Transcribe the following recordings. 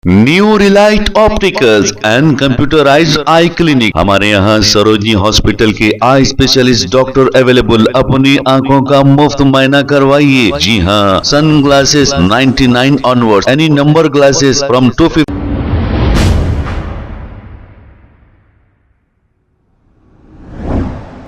New Relight opticals and computerised I clinic. हमारे यहाँ Sarojini hospital के आई स्पेशलिस्ट डॉक्टर अवेलेबल। अपनी आंखों का मुफ्त मायना करवाइए। जी हाँ, sun glasses 99 onward, any number glasses from 250।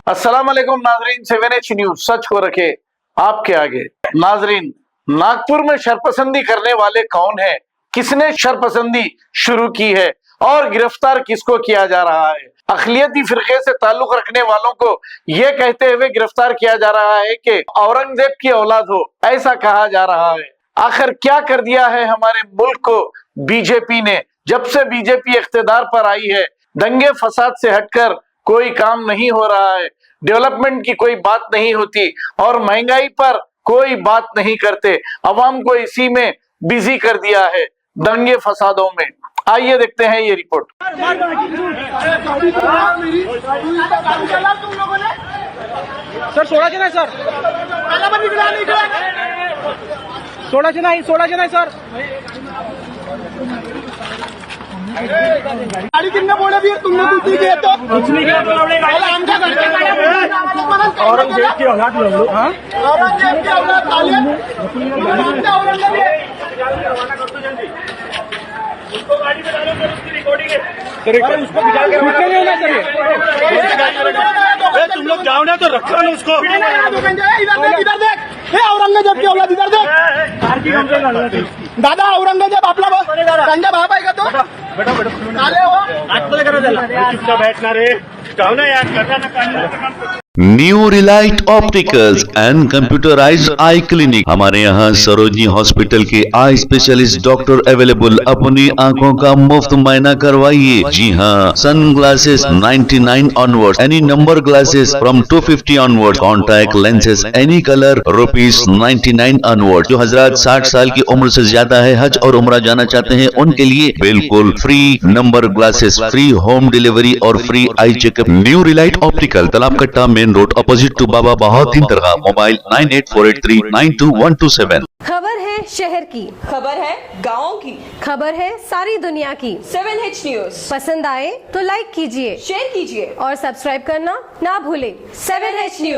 अस्सलाम वालेकुम नाजरीन, 7H न्यूज सच को रखे आपके आगे। नाजरीन, नागपुर में शरपसंदी करने वाले कौन है, किसने शरपसंदी शुरू की है और गिरफ्तार किसको किया जा रहा है? अखिलियती फिरके से ताल्लुक रखने वालों को यह कहते हुए गिरफ्तार किया जा रहा है कि औरंगजेब की औलाद हो, ऐसा कहा जा रहा है। आखिर क्या कर दिया है हमारे मुल्क को बीजेपी ने? जब से बीजेपी इख्तिदार पर आई है, दंगे फसाद से हटकर कोई काम नहीं हो रहा है, डेवलपमेंट की कोई बात नहीं होती और महंगाई पर कोई बात नहीं करते। अवाम को इसी में बिजी कर दिया है, दंगे फसादों में। आइए देखते हैं ये रिपोर्ट। सर 16 है सर, सोळाचे नाही सर। गाड़ी कितने बोले भी तुमने दूसरी किए तो कुछ नहीं किया। औरंगजेब की औलाद लो। हाँ, औरंगजेब की औलाद उसको गाड़ी में डालो सर, उसकी रिकॉर्डिंग है सर। उसको बिठा के तुम लोग जाओ ना तो रखो ना उसको। इधर देख, औरंगजेब की औलाद इधर देख। दादा औरंगजेब आपला त्यांचा बाप आहे का तो? बेटा आले हो आतमध्ये करा त्याला, चुपचाप बैठना रे, जाओ ना यार, करना ना काम। New Relight opticals and computerised I clinic. हमारे यहाँ सरोजनी हॉस्पिटल के आई स्पेशलिस्ट डॉक्टर अवेलेबल। अपनी आंखों का मुफ्त मायना करवाइए। जी हाँ, sun glasses 99 onward, any number glasses from 250 onward, contact lenses any colour ₹99 onward. जो हजरात 60 साल की उम्र से ज्यादा है, हज और उम्रा जाना चाहते हैं, उनके लिए बिल्कुल free number glasses, free home delivery और free eye checkup. New Relight Optical, Talab Katta, main road, opposite to Baba Bahauddin दरगाह। मोबाइल 9848392127। खबर है शहर की, खबर है गाँव की, खबर है सारी दुनिया की। 7H न्यूज पसंद आए तो लाइक कीजिए, शेयर कीजिए और सब्सक्राइब करना ना भूले। 7H news.